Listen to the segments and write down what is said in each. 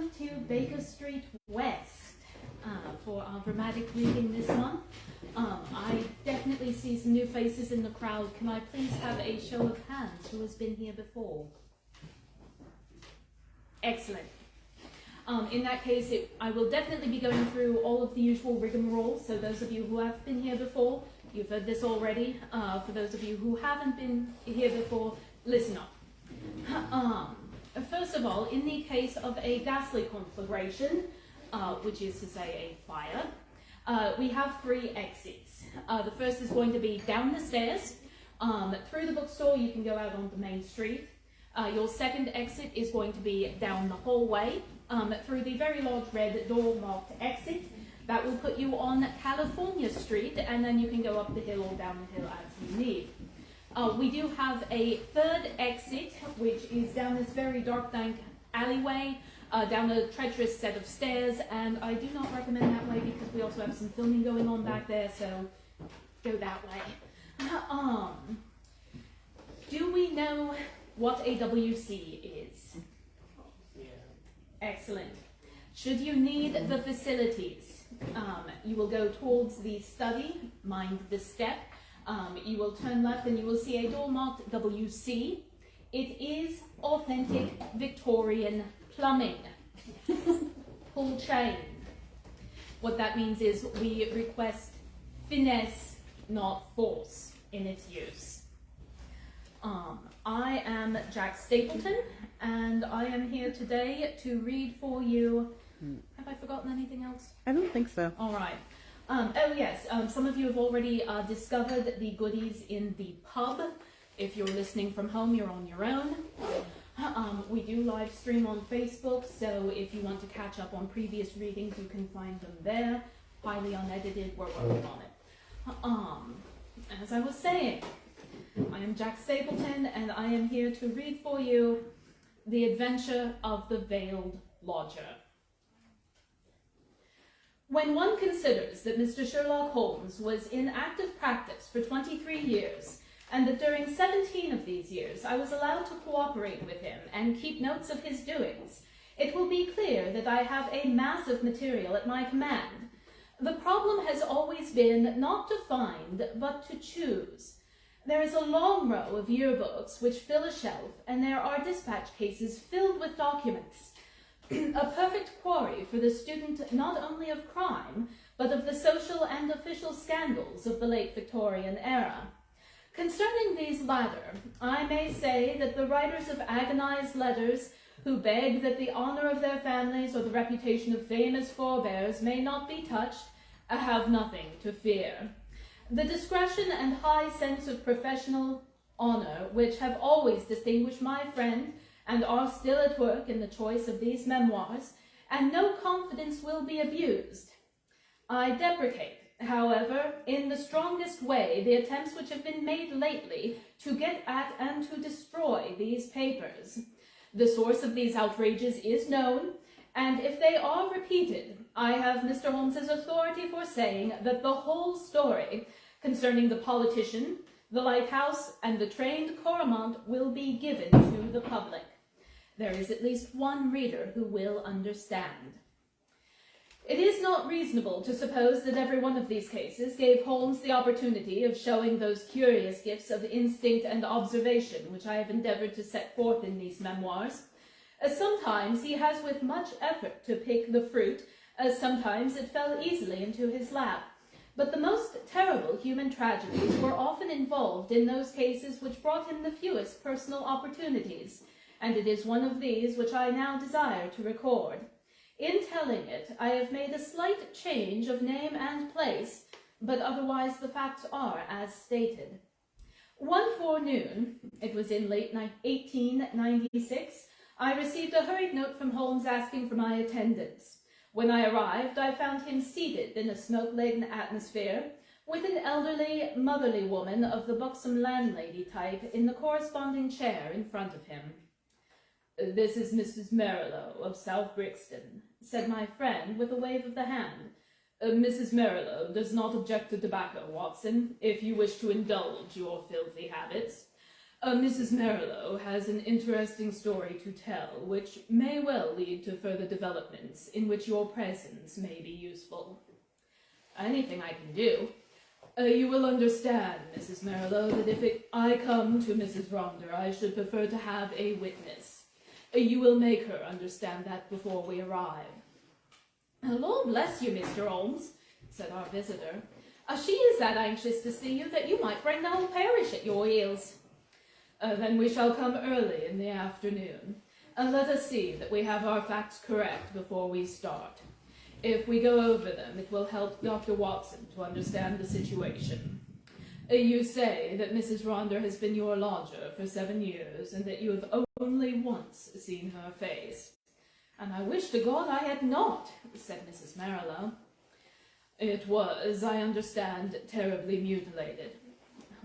welcome to Baker Street West for our dramatic reading this month. I definitely see some new faces in the crowd. Can I please have a show of hands who has been here before? Excellent. In that case, I will definitely be going through all of the usual rigmarole, so those of you who have been here before, you've heard this already. For those of you who haven't been here before, listen up. First of all, in the case of a ghastly conflagration, which is to say a fire, we have three exits. The first is going to be down the stairs. Through the bookstore, you can go out on the main street. Your second exit is going to be down the hallway through the very large red door marked exit. That will put you on California Street, and then you can go up the hill or down the hill as you need. We do have a third exit, which is down this very dark, dank alleyway, down a treacherous set of stairs, and I do not recommend that way because we also have some filming going on back there, so go that way. Do we know what a WC is? Yeah. Excellent. Should you need the facilities, you will go towards the study, mind the step. You will turn left and you will see a door marked WC. It is authentic Victorian plumbing. Pull chain. What that means is we request finesse, not force, in its use. I am Jack Stapleton, and I am here today to read for you. Have I forgotten anything else? I don't think so. All right. Oh yes, some of you have already discovered the goodies in the pub. If you're listening from home, you're on your own. We do live stream on Facebook, so if you want to catch up on previous readings, you can find them there. Highly unedited, we're working on it. As I was saying, I am Jack Stapleton, and I am here to read for you The Adventure of the Veiled Lodger. When one considers that Mr. Sherlock Holmes was in active practice for 23 years, and that during 17 of these years I was allowed to cooperate with him and keep notes of his doings, it will be clear that I have a mass of material at my command. The problem has always been not to find, but to choose. There is a long row of yearbooks which fill a shelf, and there are dispatch cases filled with documents. A perfect quarry for the student not only of crime, but of the social and official scandals of the late Victorian era. Concerning these latter, I may say that the writers of agonized letters, who beg that the honor of their families or the reputation of famous forebears may not be touched, have nothing to fear. The discretion and high sense of professional honor, which have always distinguished my friend, and are still at work in the choice of these memoirs, and no confidence will be abused. I deprecate, however, in the strongest way the attempts which have been made lately to get at and to destroy these papers. The source of these outrages is known, and if they are repeated, I have Mr. Holmes's authority for saying that the whole story concerning the politician, the lighthouse, and the trained cormorant will be given to the public. There is at least one reader who will understand. It is not reasonable to suppose that every one of these cases gave Holmes the opportunity of showing those curious gifts of instinct and observation which I have endeavored to set forth in these memoirs. Sometimes he has with much effort to pick the fruit, sometimes it fell easily into his lap. But the most terrible human tragedies were often involved in those cases which brought him the fewest personal opportunities, and it is one of these which I now desire to record. In telling it, I have made a slight change of name and place, but otherwise the facts are as stated. One forenoon, it was in late 1896, I received a hurried note from Holmes asking for my attendance. When I arrived, I found him seated in a smoke-laden atmosphere, with an elderly, motherly woman of the buxom landlady type in the corresponding chair in front of him. "This is Mrs. Merrilow of South Brixton," said my friend with a wave of the hand. "Mrs. Merrilow does not object to tobacco, Watson, if you wish to indulge your filthy habits. Mrs. Marilow has an interesting story to tell, which may well lead to further developments in which your presence may be useful. Anything I can do. You will understand, Mrs. Marilow, that if I come to Mrs. Ronder, I should prefer to have a witness. You will make her understand that before we arrive. Lord bless you, Mr. Holmes, said our visitor. She is that anxious to see you that you might bring the whole parish at your heels. Then we shall come early in the afternoon. Let us see that we have our facts correct before we start. If we go over them, it will help Dr. Watson to understand the situation. You say that Mrs. Ronder has been your lodger for 7 years, and that you have only once seen her face. And I wish to God I had not, said Mrs. Marilow. It was, I understand, terribly mutilated.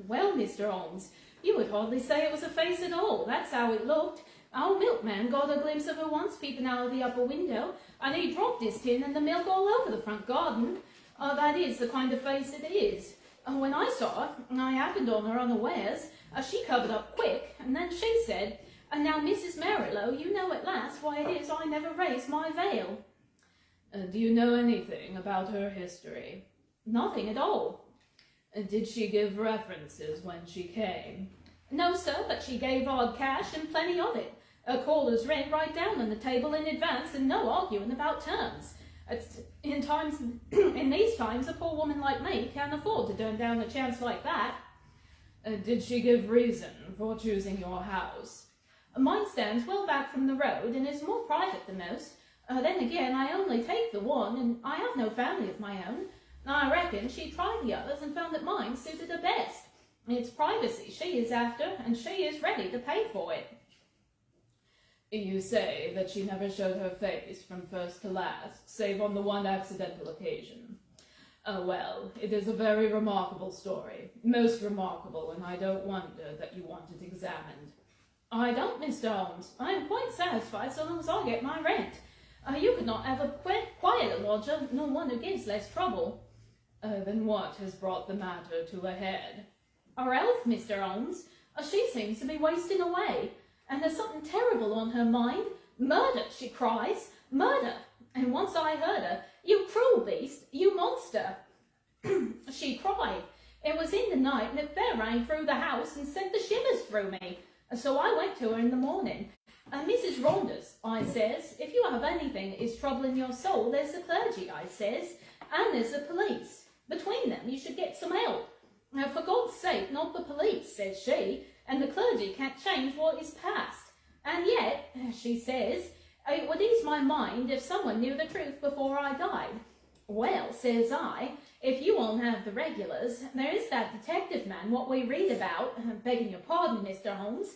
Well, Mr. Holmes, you would hardly say it was a face at all. That's how it looked. Our milkman got a glimpse of her once peeping out of the upper window, and he dropped his tin and the milk all over the front garden. That is the kind of face it is. When I saw her, and I happened on her unawares, she covered up quick, and then she said, now, Mrs. Marilow, you know at last why it is I never raised my veil. Do you know anything about her history? Nothing at all. Did she give references when she came? No, sir, but she gave odd cash and plenty of it. A caller's rent right down on the table in advance, and no arguing about terms. In these times, a poor woman like me can't afford to turn down a chance like that. Did she give reason for choosing your house? Mine stands well back from the road and is more private than most. Then again, I only take the one, and I have no family of my own. I reckon she tried the others and found that mine suited her best. It's privacy she is after, and she is ready to pay for it. You say that she never showed her face from first to last, save on the one accidental occasion. Well, it is a very remarkable story, most remarkable, and I don't wonder that you want it examined. I don't, Mr. Holmes. I am quite satisfied so long as I get my rent. You could not have a quieter lodger, nor one who gives less trouble. Then what has brought the matter to a head? Our health, Mr. Holmes. She seems to be wasting away, and there's something terrible on her mind. Murder, she cries, murder. And once I heard her, you cruel beast, you monster. She cried. It was in the night, and it fair rang through the house and sent the shivers through me. So I went to her in the morning. Mrs. Ronders, I says, if you have anything that is troubling your soul, there's the clergy, I says, and there's the police. Between them you should get some help. For God's sake, not the police, says she, and the clergy can't change what is past. And yet, she says, it would ease my mind if someone knew the truth before I died. Well, says I, if you won't have the regulars, there is that detective man what we read about, begging your pardon, Mr. Holmes,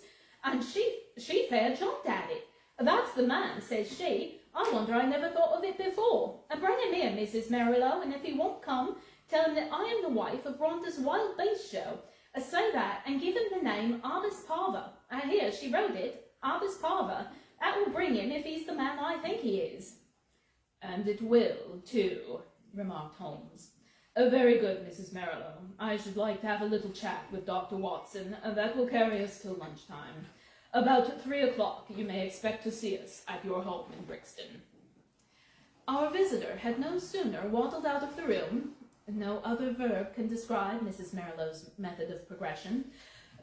and she fair jumped at it. That's the man, says she. I wonder I never thought of it before. Bring him here, Mrs. Marilow, and if he won't come, tell him that I am the wife of Rhonda's Wild Beast Show. Say that, and give him the name Arbus Parva. Here, she wrote it, Arbus Parva. That will bring him if he's the man I think he is. And it will, too, remarked Holmes. Very good, Mrs. Marilow. I should like to have a little chat with Dr. Watson. That will carry us till lunchtime. About 3 o'clock you may expect to see us at your home in Brixton. Our visitor had no sooner waddled out of the room, no other verb can describe Mrs. Marilow's method of progression,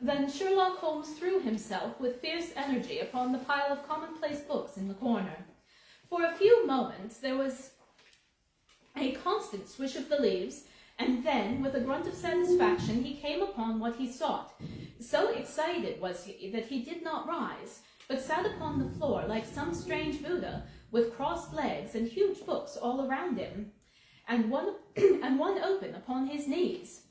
than Sherlock Holmes threw himself with fierce energy upon the pile of commonplace books in the corner. For a few moments there was a constant swish of the leaves, and then, with a grunt of satisfaction, he came upon what he sought. So excited was he that he did not rise, but sat upon the floor like some strange Buddha, with crossed legs and huge books all around him, and one open upon his knees.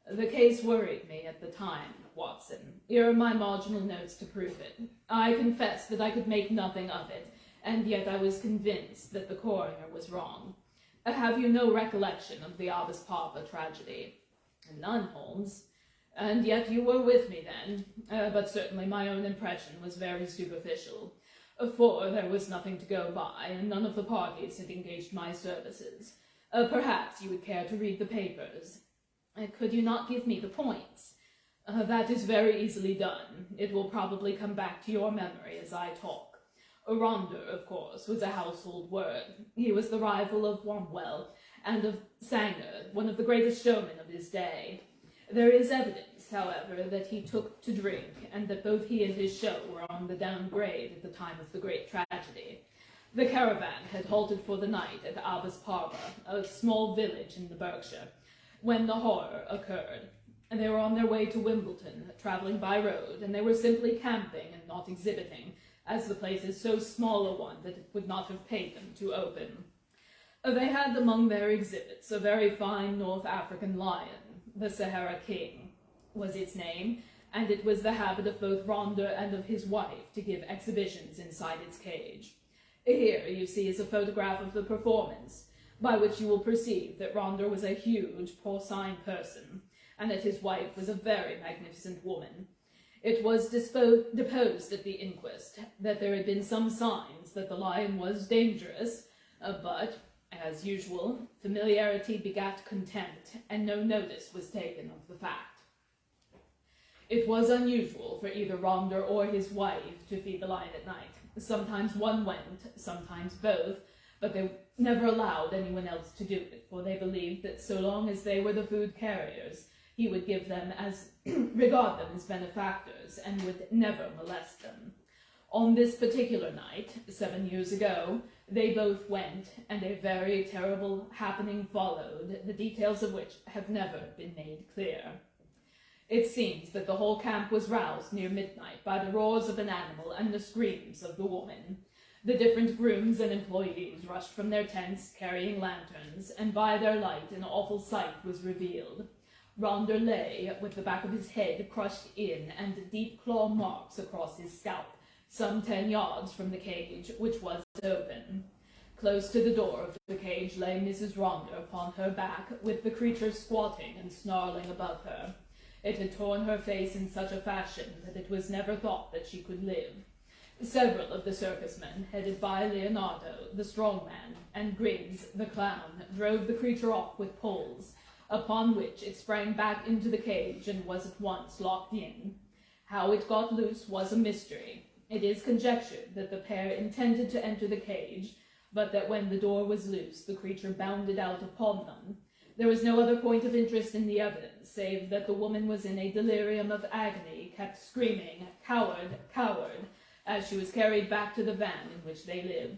The case worried me at the time, Watson. Here are my marginal notes to prove it. I confess that I could make nothing of it, and yet I was convinced that the coroner was wrong. Have you no recollection of the Arbus Parva tragedy? None, Holmes. And yet you were with me then, but certainly my own impression was very superficial, for there was nothing to go by, and none of the parties had engaged my services. Perhaps you would care to read the papers. Could you not give me the points? That is very easily done. It will probably come back to your memory as I talk. Ronder, of course, was a household word. He was the rival of Wombwell and of Sanger, one of the greatest showmen of his day. There is evidence, however, that he took to drink, and that both he and his show were on the downgrade at the time of the great tragedy. The caravan had halted for the night at Abbas Parva, a small village in the Berkshire, when the horror occurred. They were on their way to Wimbledon, travelling by road, and they were simply camping and not exhibiting, as the place is so small a one that it would not have paid them to open. They had among their exhibits a very fine North African lion. The Sahara King was its name, and it was the habit of both Ronder and of his wife to give exhibitions inside its cage. Here, you see, is a photograph of the performance, by which you will perceive that Ronder was a huge, porcine person, and that his wife was a very magnificent woman. It was deposed at the inquest that there had been some signs that the lion was dangerous, but, as usual, familiarity begat contempt, and no notice was taken of the fact. It was unusual for either Ronder or his wife to feed the lion at night. Sometimes one went, sometimes both, but they never allowed anyone else to do it, for they believed that so long as they were the food carriers, he would regard them as benefactors, and would never molest them. On this particular night, 7 years ago, they both went, and a very terrible happening followed, the details of which have never been made clear. It seems that the whole camp was roused near midnight by the roars of an animal and the screams of the woman. The different grooms and employees rushed from their tents carrying lanterns, and by their light an awful sight was revealed. Ronder lay, with the back of his head crushed in, and deep claw marks across his scalp, some 10 yards from the cage, which was open. Close to the door of the cage lay Mrs. Ronder upon her back, with the creature squatting and snarling above her. It had torn her face in such a fashion that it was never thought that she could live. Several of the circus men, headed by Leonardo, the strong man, and Griggs, the clown, drove the creature off with poles, upon which it sprang back into the cage and was at once locked in. How it got loose was a mystery. It is conjectured that the pair intended to enter the cage, but that when the door was loose, the creature bounded out upon them. There was no other point of interest in the evidence, save that the woman was in a delirium of agony, kept screaming, "Coward, coward," as she was carried back to the van in which they lived.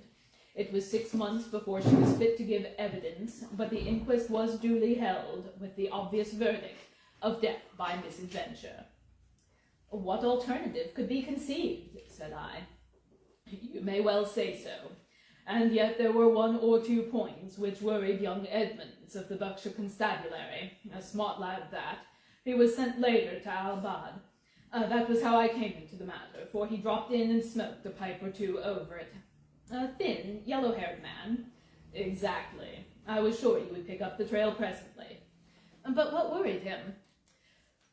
It was 6 months before she was fit to give evidence, but the inquest was duly held, with the obvious verdict of death by misadventure. "What alternative could be conceived?" said I. "You may well say so. And yet there were 1 or 2 points which worried young Edmonds of the Berkshire Constabulary, a smart lad that. He was sent later to Albad. That was how I came into the matter, for he dropped in and smoked a pipe or 2 over it. A thin, yellow-haired man." "Exactly. I was sure you would pick up the trail presently." "But what worried him?"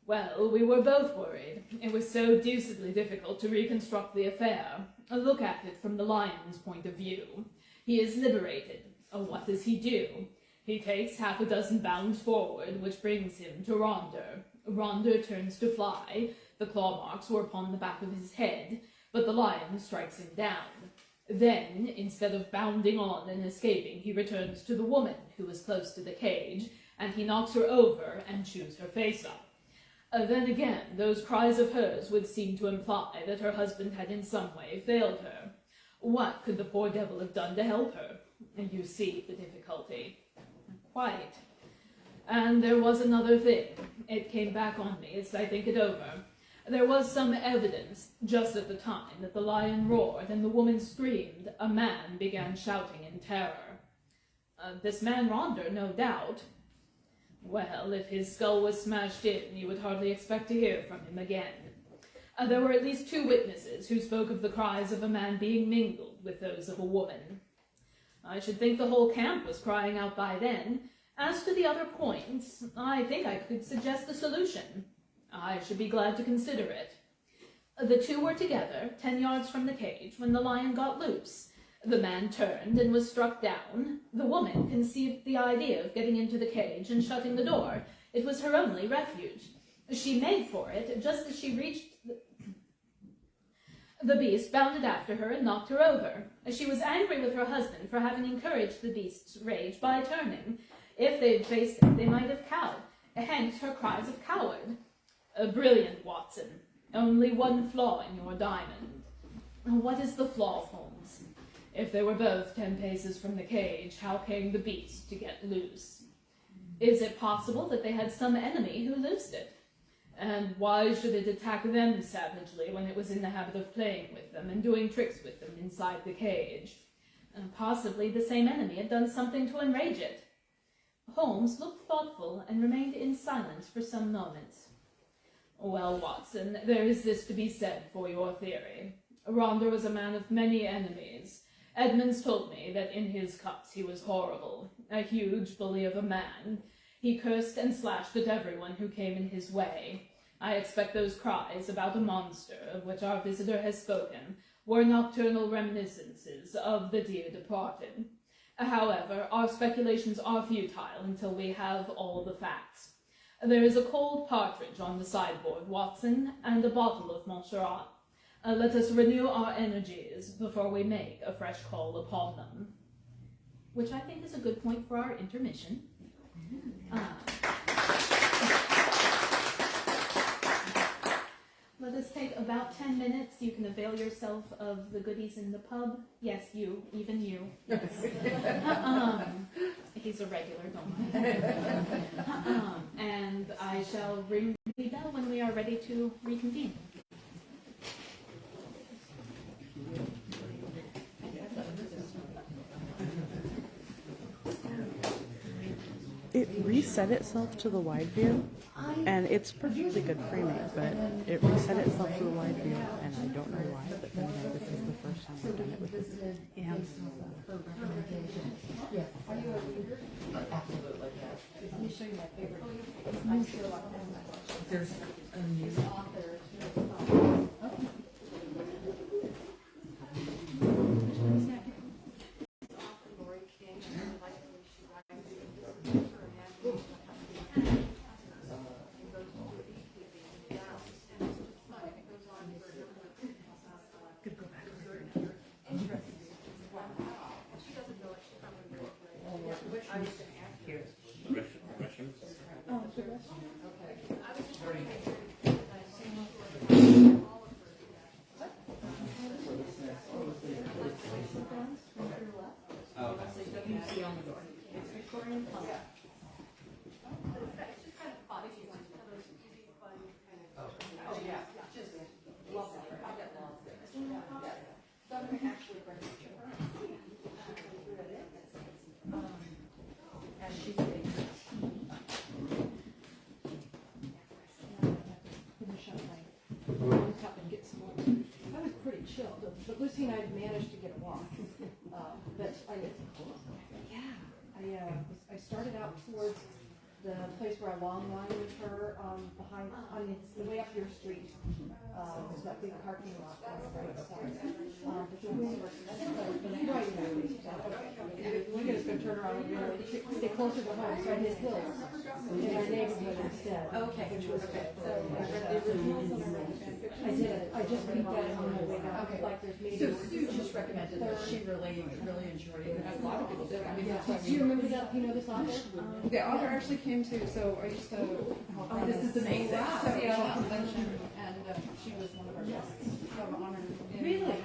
"Well, we were both worried. It was so deucedly difficult to reconstruct the affair. Look at it from the lion's point of view. He is liberated. What does he do? He takes 6 bounds forward, which brings him to Ronder. Ronder turns to fly. The claw marks were upon the back of his head, but the lion strikes him down. Then, instead of bounding on and escaping, he returns to the woman, who is close to the cage, and he knocks her over and chews her face up. Then again, those cries of hers would seem to imply that her husband had in some way failed her. What could the poor devil have done to help her? And you see the difficulty." "Quite. And there was another thing. It came back on me as I think it over. There was some evidence, just at the time that the lion roared and the woman screamed, a man began shouting in terror." "This man Ronder, no doubt." "Well, if his skull was smashed in, you would hardly expect to hear from him again. There were at least 2 witnesses who spoke of the cries of a man being mingled with those of a woman. I should think the whole camp was crying out by then. As to the other points, I think I could suggest a solution. I should be glad to consider it. The 2 were together, 10 yards from the cage, when the lion got loose. The man turned and was struck down. The woman conceived the idea of getting into the cage and shutting the door. It was her only refuge. She made for it just as she reached the beast bounded after her and knocked her over. She was angry with her husband for having encouraged the beast's rage by turning. If they'd faced it, they might have cowed. Hence her cries of coward. Brilliant, Watson. Only one flaw in your diamond. What is the flaw, Holmes? If they were both 10 paces from the cage, how came the beast to get loose? Is it possible that they had some enemy who loosed it? And why should it attack them savagely when it was in the habit of playing with them and doing tricks with them inside the cage? Possibly the same enemy had done something to enrage it. Holmes looked thoughtful and remained in silence for some moments. Well, Watson, there is this to be said for your theory. Rhonda was a man of many enemies. Edmonds told me that in his cups he was horrible, a huge bully of a man. He cursed and slashed at everyone who came in his way. I expect those cries about a monster, of which our visitor has spoken, were nocturnal reminiscences of the dear departed. However, our speculations are futile until we have all the facts. There is a cold partridge on the sideboard, Watson, and a bottle of Montserrat. Let us renew our energies before we make a fresh call upon them. Which I think is a good point for our intermission. Let us take about 10 minutes. You can avail yourself of the goodies in the pub. Yes, you, even you. Yes. He's a regular, don't mind. And I shall ring the bell when we are ready to reconvene. It reset itself to the wide view, and it's perfectly good framing, but it reset itself to the wide view, and I don't know why, but then again, this is the first time I've done it with this. And Yes. Are you a reader? Absolutely, yes. Let me show you my favorite. I'm Sherlock Holmes. There's a new author. Okay. But Lucy and I managed to get a walk. But I started out towards the place where I long line with her behind on the way up your street. There's that big parking lot on the right side. But the wind was right in that place. We're just going to turn around and stay closer to home, so I did hills in our neighborhood instead. Okay, which was good. So I did. I just beat that on my way down. Okay. Like there's maybe. So Sue just recommended that she really enjoyed it. A lot of people did. I mean, that's why. Do you remember that? You know this author? The author actually came too. So I used to. Oh, this is amazing. Wow. So yeah, convention, and she was one of our guests. So I'm honored. Really?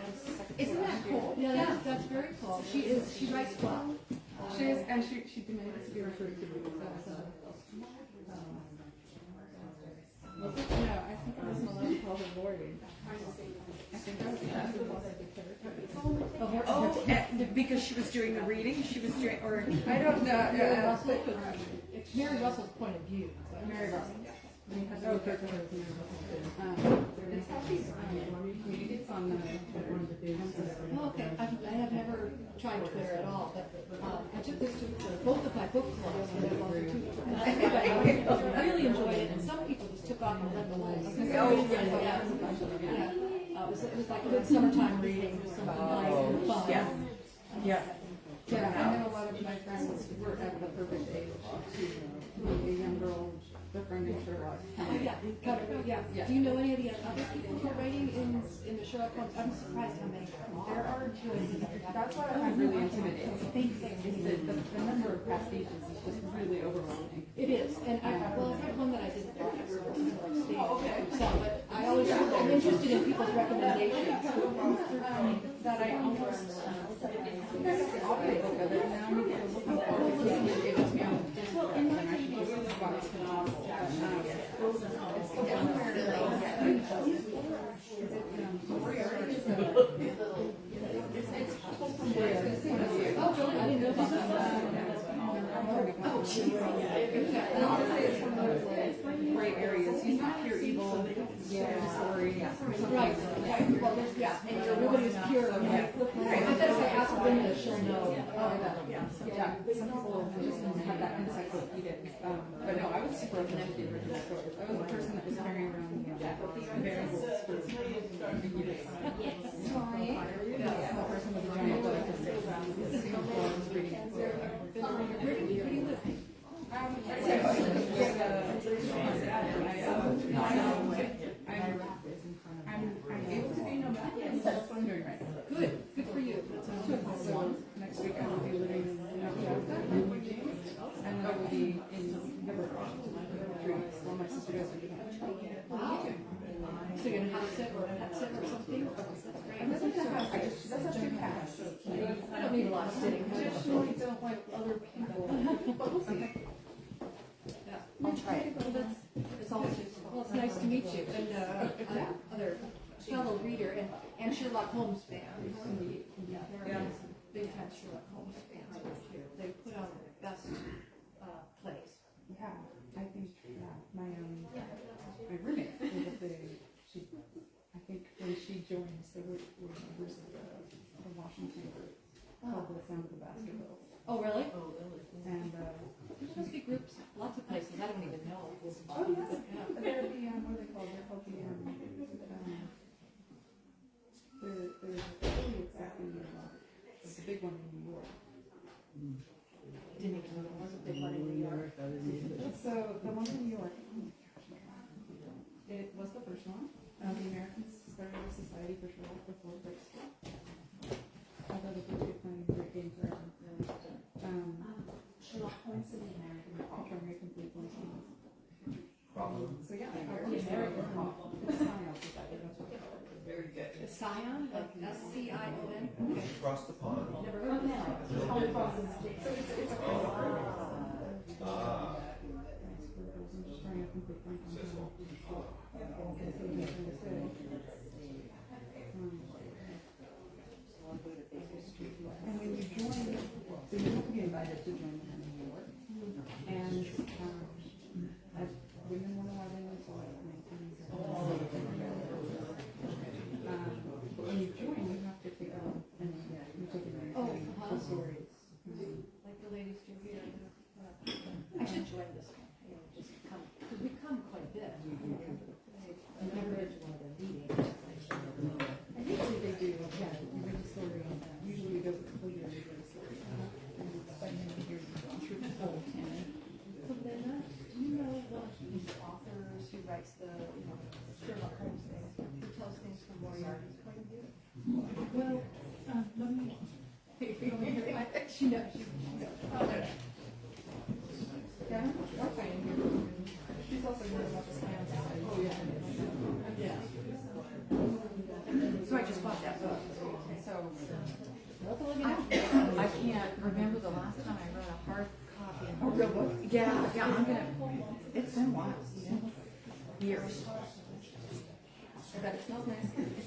Isn't that cool? Yeah, that's very cool. She writes well. She is, and she demanded to be referred to. No, I think it was Melissa called her Lori. I think that was Oh, because she was doing the reading? She was doing, or I don't know. It's Mary Russell's point of view. Mary Russell. Oh, okay. It's happy. It's on the. Oh, okay. I have never tried Twitter at all, but I took this to both of my book clubs. I really enjoyed it, and some people just took off and read the list. It was like a good summertime reading, just something nice and fun. Yeah. Yeah, I know a lot of my friends were at the perfect age to be a young girl the friend named Sherlock. Oh, yeah, yeah. Do you know any of the other people who are writing in the Sherlock Holmes? I'm surprised how many there are. That's what I find really intimidating. I think is that the number of pastiches is just really overwhelming. It is, and I had one that I didn't like. But I always I'm interested in people's recommendations. That I almost there's an audiobook of it now. I'm looking forward to it. It was me on digital, and I should just watch the novel. Oh, geez. And I want to say it's one of those gray areas. He's not pure evil. Yeah. Story. Right. Well, yeah. And everybody's pure. I bet if I ask Linda, she'll know. Yeah. Some people just have that encyclopedic. But no, I was super open to the original story. I was the person that was carrying around the variables for years. The person with the giant book was reading it. Where do you live? I'm able to be nomadic. That's what I'm doing right now. Good for you. So next week I will be living in Nebraska, and I will be in Nebraska for 3 weeks while my sister goes to Japan. Wow. So you're gonna house sit or pet sit or something? I'm not gonna have that's not too fast. I don't need a lot of sitting. I generally don't like other people, but we'll see. Yeah, I'll try it. Well, it's nice to meet you, and other fellow reader and Sherlock Holmes fan. Yeah, they're big time Sherlock Holmes fans. They put on the best plays. Yeah, I think my roommate was a big. I think when she joined, so we're members of the Washington group called The Sound of the Baskervilles. Oh, really? And There must be groups, lots of places I don't even know. oh yeah, they're the what are they called? They're called the they're really exactly the big one in New York. Didn't even know there was a big one in New York. So the one in New York, it was the first one. The Americans started a society for Sherlock before grade school. Although the kids were playing great game forever. Sherlock Holmes and the American. I'll try to make complete one. So yeah, it's a science society. That's what they call it. Very good. The Scion, like SCION. Okay. Across the pond. Never heard of that. So it's a I'm just trying to complete one. And when you join, so you have to be invited to join them in New York. And as women 111 and so like 19. But when you join, you have to pick up and you take it the stories. Like the ladies do here. I should join this one. Just come, because we come quite a bit. I've never been to one of the meetings. And usually they do, yeah, you read the story, usually it goes a couple years, you read the story. And it's like maybe here's through the whole canon. So then, do you know one of these authors who writes the Sherlock Holmes things, who tells things from Moriarty's point of view? Well, let me. She knows. Yeah, I'll find here. She's also good about the science. Oh, yeah. So I just bought that book. So, I can't remember the last time I read a hard copy. a real book? Yeah, I'm gonna, it's been a while, years. I bet it smells nice.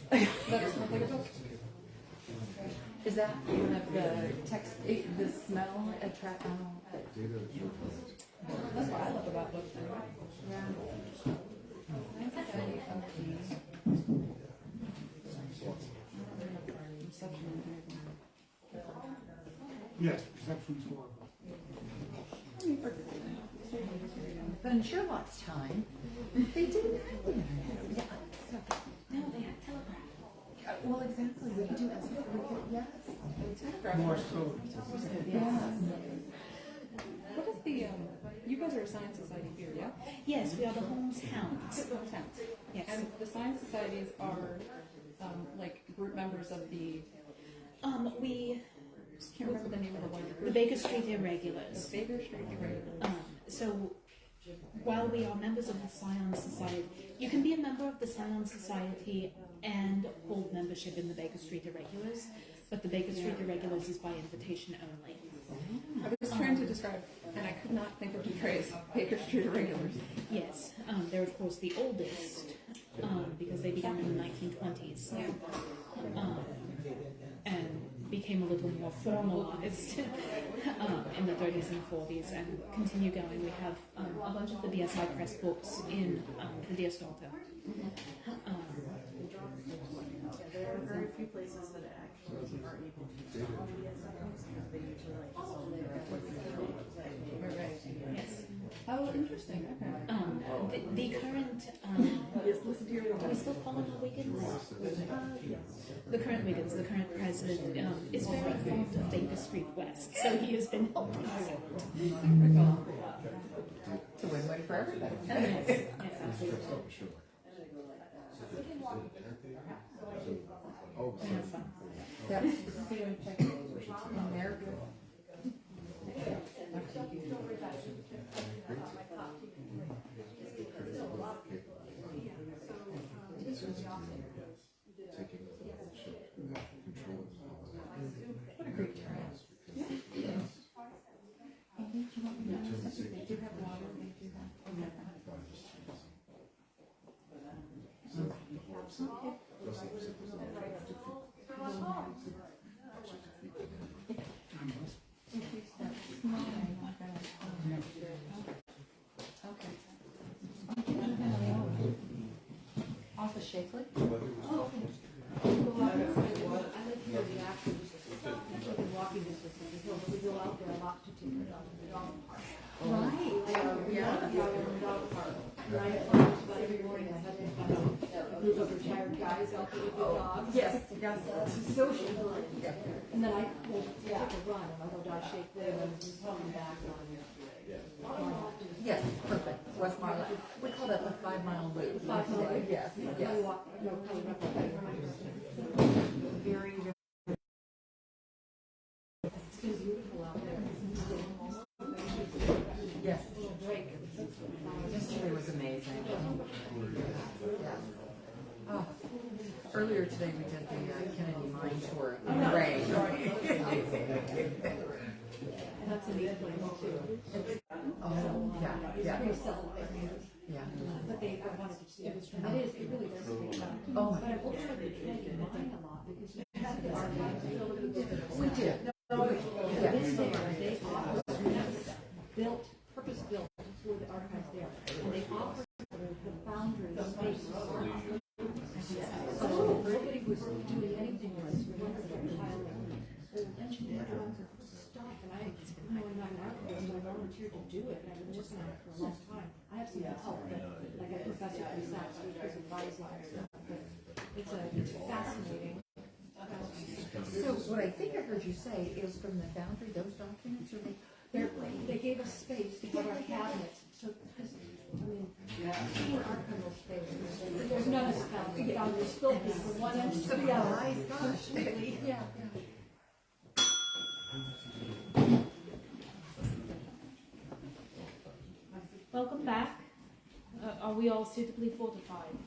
But it smells like a book. Is that one of the text, the smell attract, That's what I love about books. Yes, perception's horrible. But in Sherlock's time, they didn't have the internet. No, they had telegraph. Well, exactly, we do as yes. Morse code. Yes. What is the, you guys are a science society here, yeah? Yes, we are the Holmes Hounds. Towns. Yes. And the science societies are, like, group members of the, We can't remember the name of the one the group. Baker Street Irregulars. The Baker Street Irregulars. So, while we are members of the Scion Society, you can be a member of the Scion Society and hold membership in the Baker Street Irregulars, but the Baker Street Irregulars is by invitation only. I was trying to describe, and I could not think of the phrase, Baker Street Irregulars. Yes, they're of course the oldest, because they began in the 1920s, and became a little more formalized in the 30s and 40s, and continue going. We have a bunch of the BSI Press books in the Deer Stalter. There are very few places that actually are able to sell DSIs because they usually like to sell them directly to Yes. Oh, interesting, okay. The current, are we still calling the Wiggins? The current Wiggins, the current president, is very fond of Baker Street West, so he has been helping us out. It's a win-win for everybody. Yes, absolutely. We have fun. Yep. And they're good. What a great time. Yeah. And do you want me to know something? They do have water, they do have. Off of Shakley? I live here, the actors, within walking distance of the hill, but we go out there a lot to take the dog park. Right. Yeah. The dog park. 9 o'clock, about every morning, I have a group of retired guys out there with the dogs. Yes. It's social. And then I will take a run, and I'll go down Shakley and just come back on. Yes, perfect. West Marla. We call that the 5 mile loop. 5 mile loop. Yes, yes. You walk, coming up Very, It's been beautiful out there. yes. Break. Yesterday was amazing. Yes. Oh. Earlier today we did the Kennedy Mine tour in the rain. And that's a neat place too. Oh, yeah, yeah. Pretty subtle. Yeah. But I wanted to just do this. It really does take time. Oh, But I will try to Kennedy Mine a lot because you have the archives filled with different. we did. Yeah. This there, they offer, built, purpose-built for the archives there. And they offer the foundry space. So nobody was doing anything with this. We went to the pile of old engineer stuff, and I, knowing I'm an archivist, I volunteered to do it, and I've been working on it for a long time. I have some help, like a professor who sat, so he's advising and stuff, but it's fascinating. So what I think I heard you say is from the foundry, those documents are They gave us space to put our cabinets, so, because, I mean, poor archival space. There's none of the foundries built for one inch to the other. Completely, yeah. Welcome back. Are we all suitably fortified?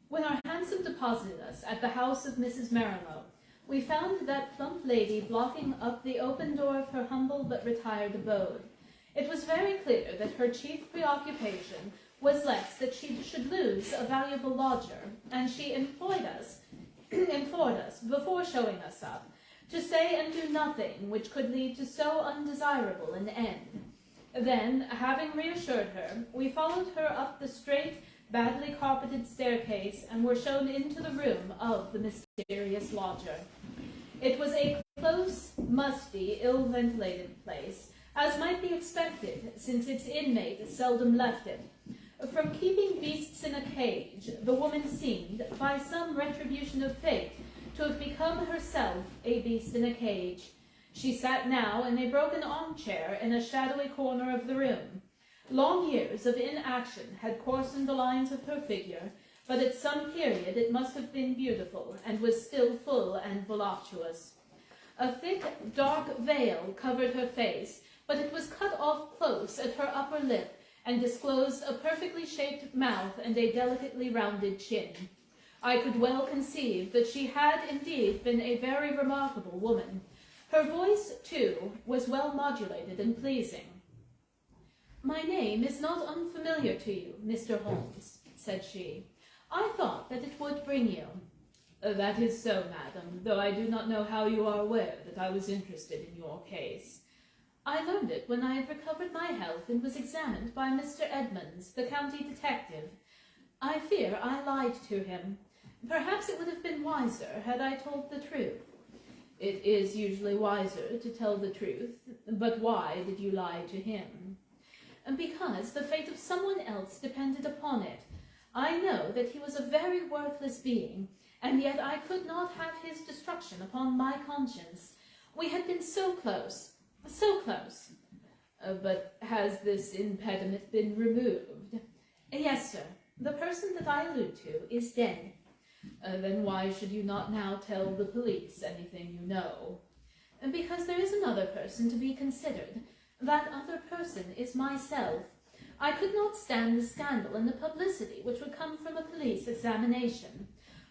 When our hansom deposited us at the house of Mrs. Merrilow, we found that plump lady blocking up the open door of her humble but retired abode. It was very clear that her chief preoccupation was lest that she should lose a valuable lodger, and she implored us, before showing us up, to say and do nothing which could lead to so undesirable an end. Then, having reassured her, we followed her up the straight, badly carpeted staircase and were shown into the room of the mysterious lodger. It was a close, musty, ill-ventilated place, as might be expected, since its inmate seldom left it. From keeping beasts in a cage, the woman seemed, by some retribution of fate, to have become herself a beast in a cage. She sat now in a broken armchair in a shadowy corner of the room. Long years of inaction had coarsened the lines of her figure, but at some period it must have been beautiful, and was still full and voluptuous. A thick, dark veil covered her face, but it was cut off close at her upper lip, and disclosed a perfectly shaped mouth and a delicately rounded chin. I could well conceive that she had indeed been a very remarkable woman. Her voice, too, was well modulated and pleasing. "My name is not unfamiliar to you, Mr. Holmes," said she. "I thought that it would bring you." "That is so, madam, though I do not know how you are aware that I was interested in your case." "I learned it when I had recovered my health and was examined by Mr. Edmonds, the county detective. I fear I lied to him. Perhaps it would have been wiser had I told the truth." "It is usually wiser to tell the truth, but why did you lie to him?" "Because the fate of someone else depended upon it. I know that he was a very worthless being, and yet I could not have his destruction upon my conscience. We had been so close, so close." "But has this impediment been removed?" "Yes, sir. The person that I allude to is dead." "Then why should you not now tell the police anything you know?" "Because there is another person to be considered. That other person is myself. I could not stand the scandal and the publicity which would come from a police examination.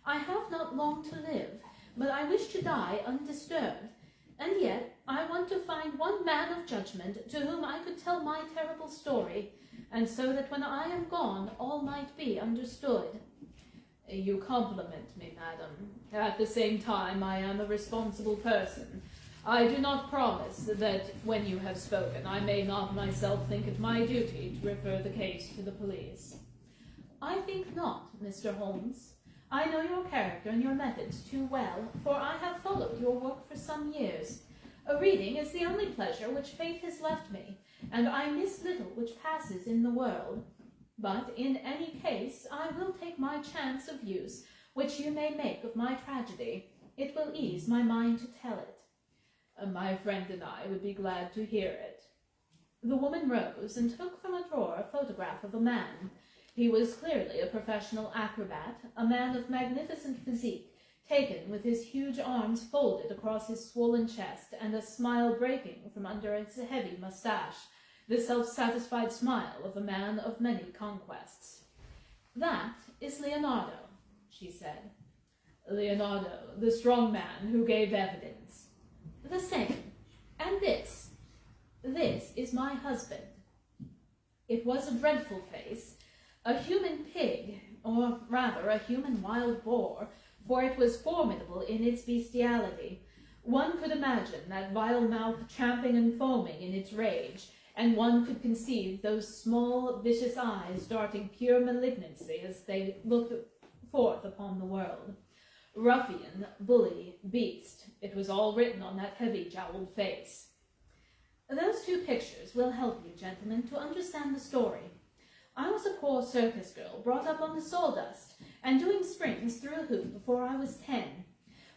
I have not long to live, but I wish to die undisturbed. And yet I want to find one man of judgment to whom I could tell my terrible story, and so that when I am gone all might be understood." "You compliment me, madam. At the same time, I am a responsible person. I do not promise that when you have spoken, I may not myself think it my duty to refer the case to the police." "I think not, Mr. Holmes. I know your character and your methods too well, for I have followed your work for some years. Reading is the only pleasure which fate has left me, and I miss little which passes in the world. But in any case, I will take my chance of use, which you may make of my tragedy. It will ease my mind to tell it." "My friend and I would be glad to hear it." The woman rose and took from a drawer a photograph of a man. He was clearly a professional acrobat, a man of magnificent physique, taken with his huge arms folded across his swollen chest and a smile breaking from under his heavy mustache, the self-satisfied smile of a man of many conquests. "That is Leonardo," she said. "Leonardo, the strong man who gave evidence." "The same. And this is my husband." It was a dreadful face, a human pig, or rather a human wild boar, for it was formidable in its bestiality. One could imagine that vile mouth champing and foaming in its rage, and one could conceive those small, vicious eyes darting pure malignancy as they looked forth upon the world. Ruffian, bully, beast, it was all written on that heavy-jowled face. Those two pictures will help you, gentlemen, to understand the story. I was a poor circus girl, brought up on the sawdust, and doing springs through a hoop before I was 10.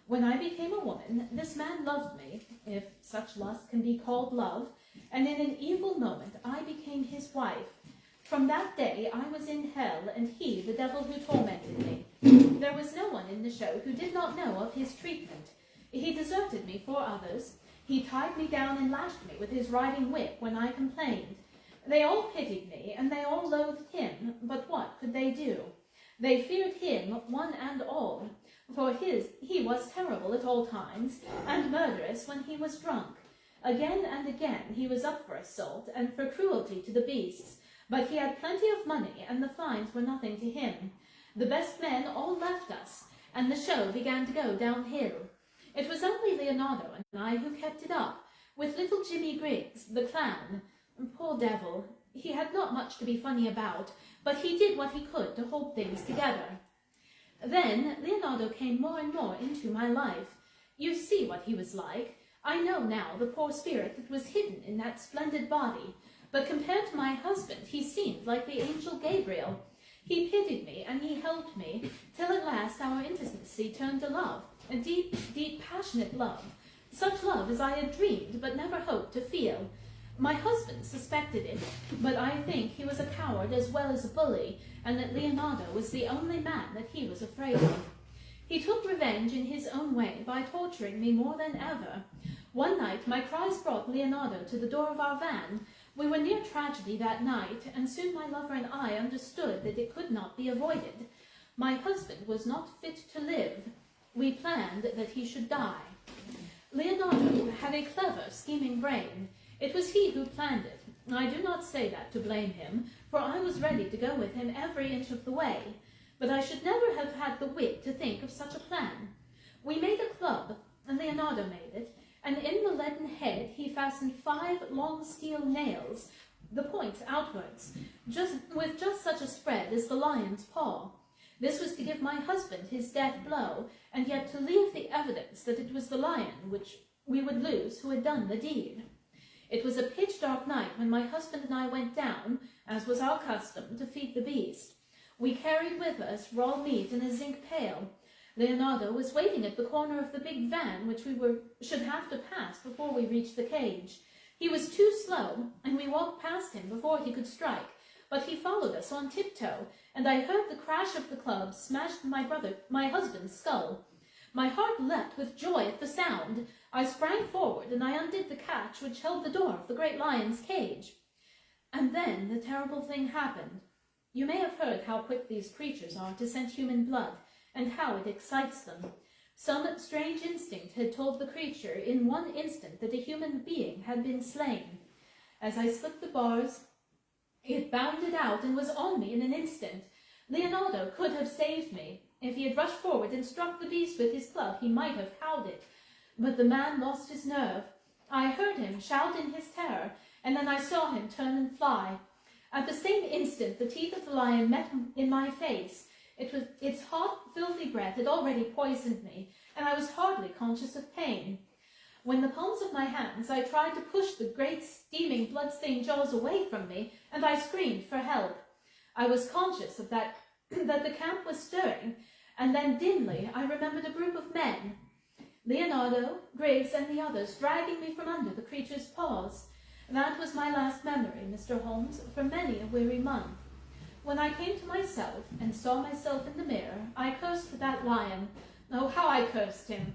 When I became a woman, this man loved me, if such lust can be called love, and in an evil moment I became his wife. From that day I was in hell, and he the devil who tormented me. There was no one in the show who did not know of his treatment. He deserted me for others. He tied me down and lashed me with his riding whip when I complained. They all pitied me, and they all loathed him, but what could they do? They feared him, one and all, for he was terrible at all times, and murderous when he was drunk. Again and again he was up for assault and for cruelty to the beasts, but he had plenty of money, and the fines were nothing to him. The best men all left us, and the show began to go downhill. It was only Leonardo and I who kept it up, with little Jimmy Griggs, the clown. Poor devil, he had not much to be funny about, but he did what he could to hold things together. Then Leonardo came more and more into my life. You see what he was like. I know now the poor spirit that was hidden in that splendid body, but compared to my husband he seemed like the angel Gabriel. He pitied me and he helped me, till at last our intimacy turned to love. a deep, deep, passionate love, such love as I had dreamed but never hoped to feel. My husband suspected it, but I think he was a coward as well as a bully, and that Leonardo was the only man that he was afraid of. He took revenge in his own way by torturing me more than ever. One night my cries brought Leonardo to the door of our van. We were near tragedy that night, and soon my lover and I understood that it could not be avoided. My husband was not fit to live. We planned that he should die. Leonardo had a clever, scheming brain. It was he who planned it. I do not say that to blame him, for I was ready to go with him every inch of the way. But I should never have had the wit to think of such a plan. We made a club, and Leonardo made it, and in the leaden head he fastened 5 long steel nails, the points outwards, with just such a spread as the lion's paw. This was to give my husband his death blow, and yet to leave the evidence that it was the lion which we would lose who had done the deed. It was a pitch-dark night when my husband and I went down, as was our custom, to feed the beast. We carried with us raw meat in a zinc pail. Leonardo was waiting at the corner of the big van which we should have to pass before we reached the cage. He was too slow, and we walked past him before he could strike, but he followed us on tiptoe, and I heard the crash of the club smash my husband's skull. My heart leapt with joy at the sound. I sprang forward, and I undid the catch which held the door of the great lion's cage. And then the terrible thing happened. You may have heard how quick these creatures are to scent human blood, and how it excites them. Some strange instinct had told the creature in one instant that a human being had been slain. As I slipped the bars, it bounded out and was on me in an instant. Leonardo could have saved me. If he had rushed forward and struck the beast with his club, he might have howled it. But the man lost his nerve. I heard him shout in his terror, and then I saw him turn and fly. At the same instant, the teeth of the lion met in my face. Its hot, filthy breath had already poisoned me, and I was hardly conscious of pain. When the palms of my hands, I tried to push the great, steaming, blood-stained jaws away from me, and I screamed for help. I was conscious of that the camp was stirring, and then dimly I remembered a group of men, Leonardo, Griggs, and the others, dragging me from under the creature's paws. That was my last memory, Mr. Holmes, for many a weary month. When I came to myself and saw myself in the mirror, I cursed that lion. Oh, how I cursed him!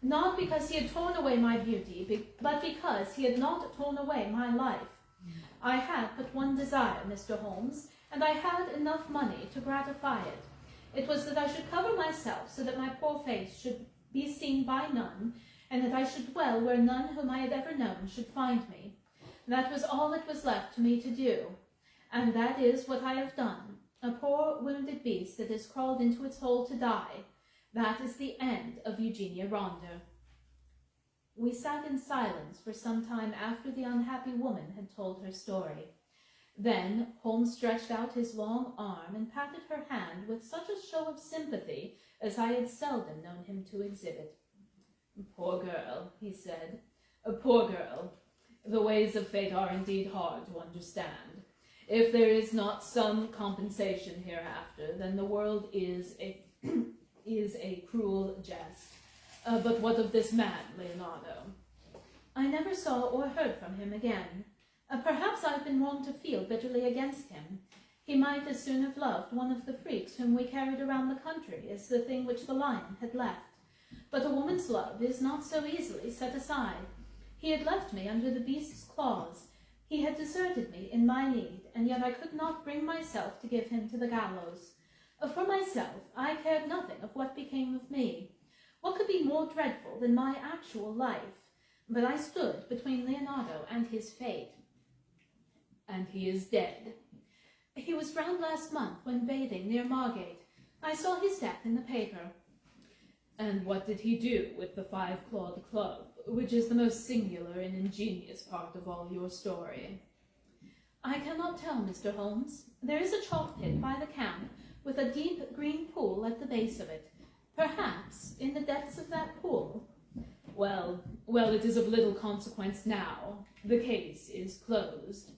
Not because he had torn away my beauty, but because he had not torn away my life. I had but one desire, Mr. Holmes, and I had enough money to gratify it. It was that I should cover myself so that my poor face should be seen by none, and that I should dwell where none whom I had ever known should find me. That was all it was left to me to do, and that is what I have done. A poor wounded beast that has crawled into its hole to die. That is the end of Eugenia Ronder. We sat in silence for some time after the unhappy woman had told her story. Then Holmes stretched out his long arm and patted her hand with such a show of sympathy as I had seldom known him to exhibit. "Poor girl," he said, "a poor girl. The ways of fate are indeed hard to understand. If there is not some compensation hereafter, then the world is a cruel jest. But what of this man, Leonardo?" I never saw or heard from him again. Perhaps I've been wrong to feel bitterly against him. He might as soon have loved one of the freaks whom we carried around the country as the thing which the lion had left. But a woman's love is not so easily set aside. He had left me under the beast's claws. He had deserted me in my need, and yet I could not bring myself to give him to the gallows. For myself, I cared nothing of what became of me. What could be more dreadful than my actual life? But I stood between Leonardo and his fate. And he is dead. He was drowned last month when bathing near Margate. I saw his death in the paper. And what did he do with the 5-clawed club, which is the most singular and ingenious part of all your story? I cannot tell, Mr. Holmes. There is a chalk pit by the camp, with a deep green pool at the base of it. Perhaps in the depths of that pool. Well, it is of little consequence now. The case is closed.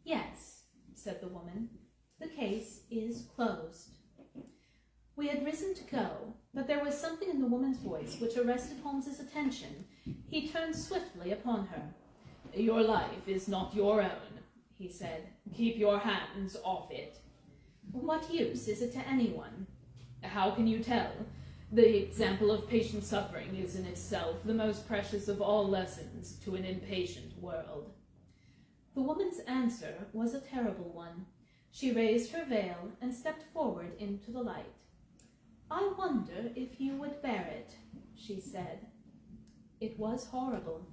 Yes, said the woman, the case is closed. We had risen to go, but there was something in the woman's voice which arrested Holmes's attention. He turned swiftly upon her. "Your life is not your own," he said. "Keep your hands off it." "What use is it to anyone?" "How can you tell? The example of patient suffering is in itself the most precious of all lessons to an impatient world." The woman's answer was a terrible one. She raised her veil and stepped forward into the light. "I wonder if you would bear it," she said. It was horrible.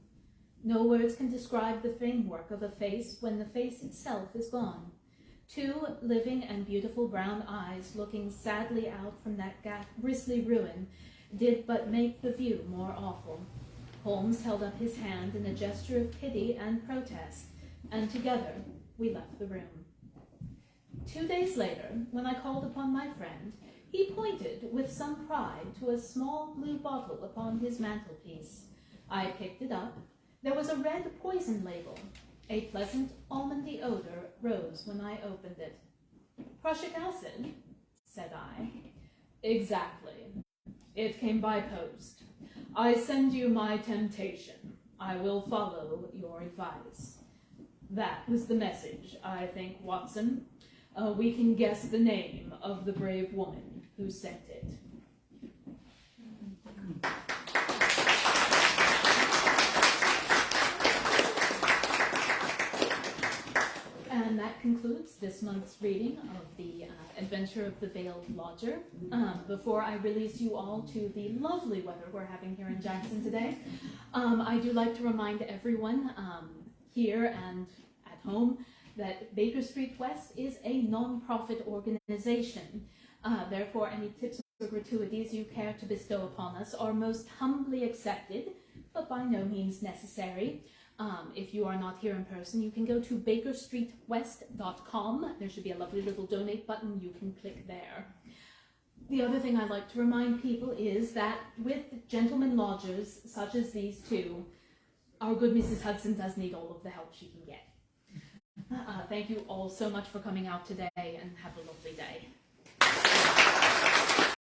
No words can describe the framework of a face when the face itself is gone. Two living and beautiful brown eyes looking sadly out from that grisly ruin did but make the view more awful. Holmes held up his hand in a gesture of pity and protest, and together we left the room. 2 days later, when I called upon my friend, he pointed with some pride to a small blue bottle upon his mantelpiece. I picked it up. There was a red poison label. A pleasant almondy odor rose when I opened it. "Prussic acid?" said I. "Exactly. It came by post. I send you my temptation. I will follow your advice." That was the message, I think, Watson. We can guess the name of the brave woman who sent it. And that concludes this month's reading of The Adventure of the Veiled Lodger. Before I release you all to the lovely weather we're having here in Jackson today, I do like to remind everyone here and at home that Baker Street West is a non-profit organization. Therefore, any tips or gratuities you care to bestow upon us are most humbly accepted, but by no means necessary. If you are not here in person, you can go to bakerstreetwest.com. There should be a lovely little donate button. You can click there. The other thing I'd like to remind people is that with gentlemen lodgers such as these two, our good Mrs. Hudson does need all of the help she can get. Thank you all so much for coming out today, and have a lovely day.